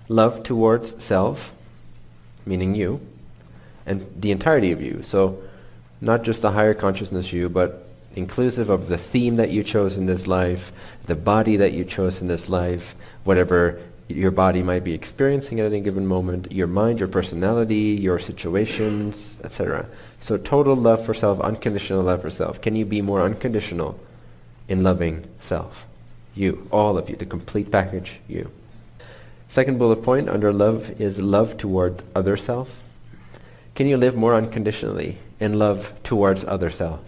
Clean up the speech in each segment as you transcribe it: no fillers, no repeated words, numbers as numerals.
love towards self, meaning you, and the entirety of you. So not just the higher consciousness you, but inclusive of the theme that you chose in this life, the body that you chose in this life, whatever your body might be experiencing at any given moment, your mind, your personality, your situations, etc. So total love for self, unconditional love for self. Can you be more unconditional in loving self? You, all of you, the complete package, you. Second bullet point under love is love toward other self. Can you live more unconditionally in love towards other self?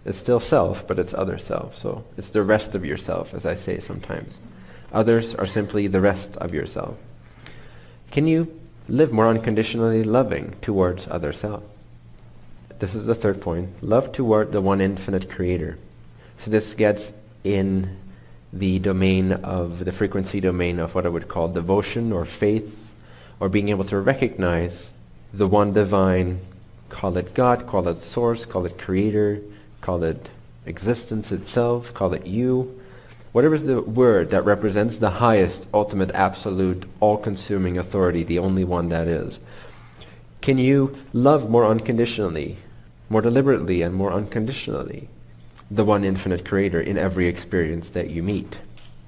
It's still self, but it's other self. So it's the rest of yourself, as I say sometimes. Others are simply the rest of yourself. Can you live more unconditionally loving towards other self? This is the third point. Love toward the one infinite creator. So this gets in the domain of, the frequency domain of what I would call devotion or faith, or being able to recognize the one divine, call it God, call it source, call it creator, call it existence itself, call it you. Whatever is the word that represents the highest, ultimate, absolute, all-consuming authority, the only one that is. Can you love more unconditionally, more deliberately and more unconditionally the one infinite creator in every experience that you meet,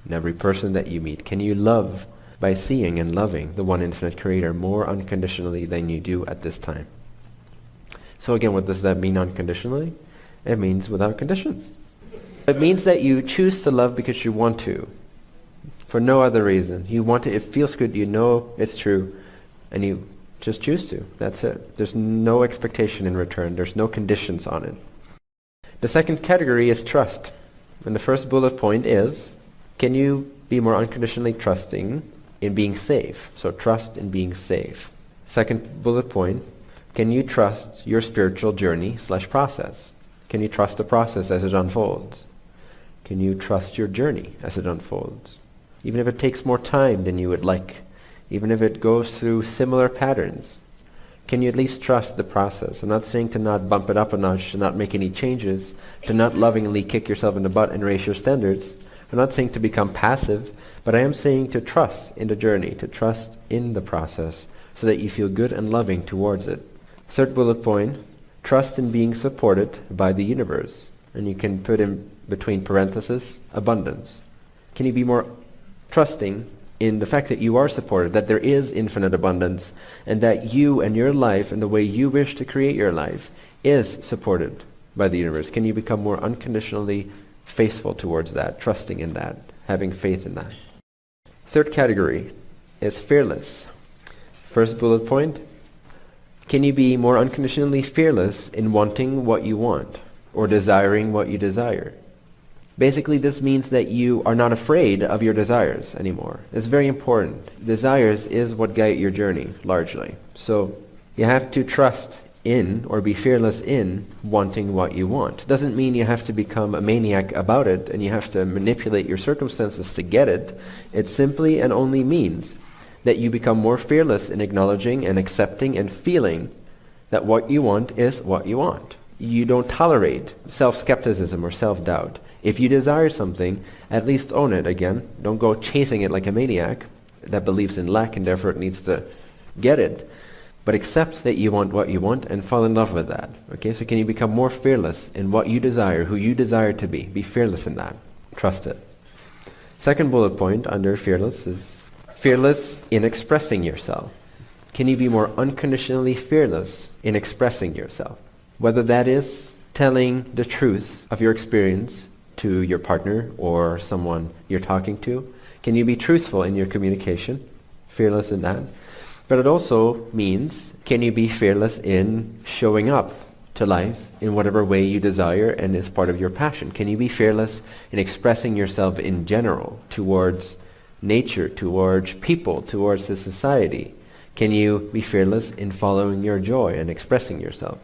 in every person that you meet? Can you love by seeing and loving the one infinite creator more unconditionally than you do at this time? So again, what does that mean unconditionally? It means without conditions. It means that you choose to love because you want to, for no other reason. You want to, it feels good, you know it's true, and you just choose to. That's it. There's no expectation in return. There's no conditions on it. The second category is trust. And the first bullet point is, can you be more unconditionally trusting in being safe? So trust in being safe. Second bullet point, can you trust your spiritual journey / process? Can you trust the process as it unfolds? Can you trust your journey as it unfolds? Even if it takes more time than you would like, even if it goes through similar patterns, can you at least trust the process? I'm not saying to not bump it up a notch, to not make any changes, to not lovingly kick yourself in the butt and raise your standards. I'm not saying to become passive, but I am saying to trust in the journey, to trust in the process, so that you feel good and loving towards it. Third bullet point, trust in being supported by the universe. And you can put in between parentheses, abundance. Can you be more trusting in the fact that you are supported, that there is infinite abundance, and that you and your life and the way you wish to create your life is supported by the universe? Can you become more unconditionally faithful towards that, trusting in that, having faith in that? Third category is fearless. First bullet point, can you be more unconditionally fearless in wanting what you want or desiring what you desire? Basically, this means that you are not afraid of your desires anymore. It's very important. Desires is what guide your journey, largely. So you have to trust in, or be fearless in, wanting what you want. Doesn't mean you have to become a maniac about it and you have to manipulate your circumstances to get it. It simply and only means that you become more fearless in acknowledging and accepting and feeling that what you want is what you want. You don't tolerate self-skepticism or self-doubt. If you desire something, at least own it again. Don't go chasing it like a maniac that believes in lack and therefore it needs to get it. But accept that you want what you want and fall in love with that. Okay, so can you become more fearless in what you desire, who you desire to be? Be fearless in that. Trust it. Second bullet point under fearless is fearless in expressing yourself. Can you be more unconditionally fearless in expressing yourself? Whether that is telling the truth of your experience to your partner or someone you're talking to. Can you be truthful in your communication? Fearless in that. But it also means, can you be fearless in showing up to life in whatever way you desire and is part of your passion? Can you be fearless in expressing yourself in general towards nature, towards people, towards the society? Can you be fearless in following your joy and expressing yourself?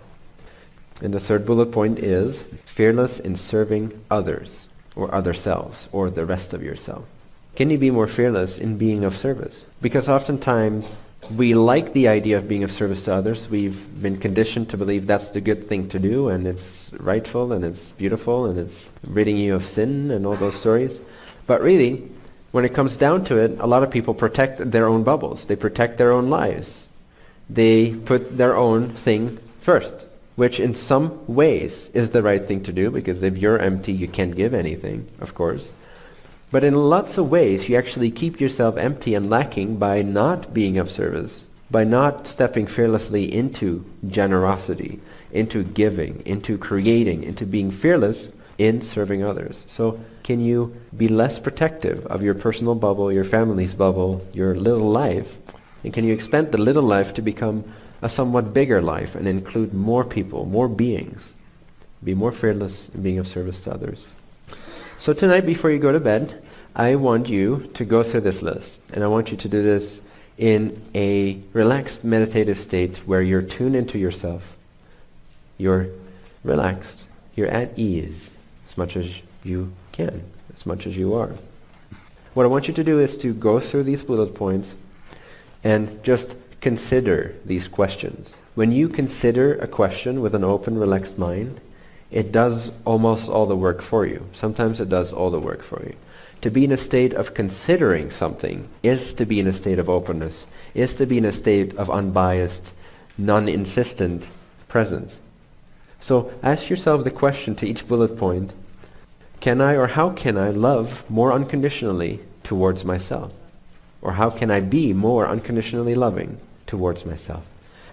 And the third bullet point is fearless in serving others or other selves or the rest of yourself. Can you be more fearless in being of service? Because oftentimes we like the idea of being of service to others. We've been conditioned to believe that's the good thing to do and it's rightful and it's beautiful and it's ridding you of sin and all those stories. But really, When it comes down to it, a lot of people protect their own bubbles. They protect their own lives. They put their own thing first, which in some ways is the right thing to do, because if you're empty, you can't give anything, of course. But in lots of ways, you actually keep yourself empty and lacking by not being of service, by not stepping fearlessly into generosity, into giving, into creating, into being fearless in serving others. So can you be less protective of your personal bubble, your family's bubble, your little life? And can you expand the little life to become a somewhat bigger life and include more people, more beings? Be more fearless in being of service to others. So tonight, before you go to bed, I want you to go through this list. And I want you to do this in a relaxed meditative state where you're tuned into yourself. You're relaxed. You're at ease as much as you can, as much as you are. What I want you to do is to go through these bullet points and just consider these questions. When you consider a question with an open, relaxed mind, it does almost all the work for you. Sometimes it does all the work for you. To be in a state of considering something is to be in a state of openness, is to be in a state of unbiased, non-insistent presence. So ask yourself the question to each bullet point, can I or how can I love more unconditionally towards myself? Or how can I be more unconditionally loving towards myself?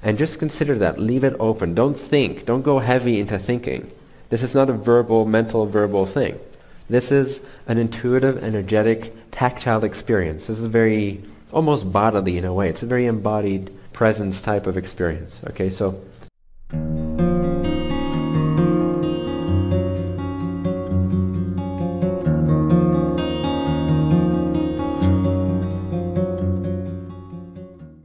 And just consider that. Leave it open. Don't think. Don't go heavy into thinking. This is not a mental verbal thing. This is an intuitive, energetic, tactile experience. This is very, almost bodily in a way. It's a very embodied presence type of experience. Okay, so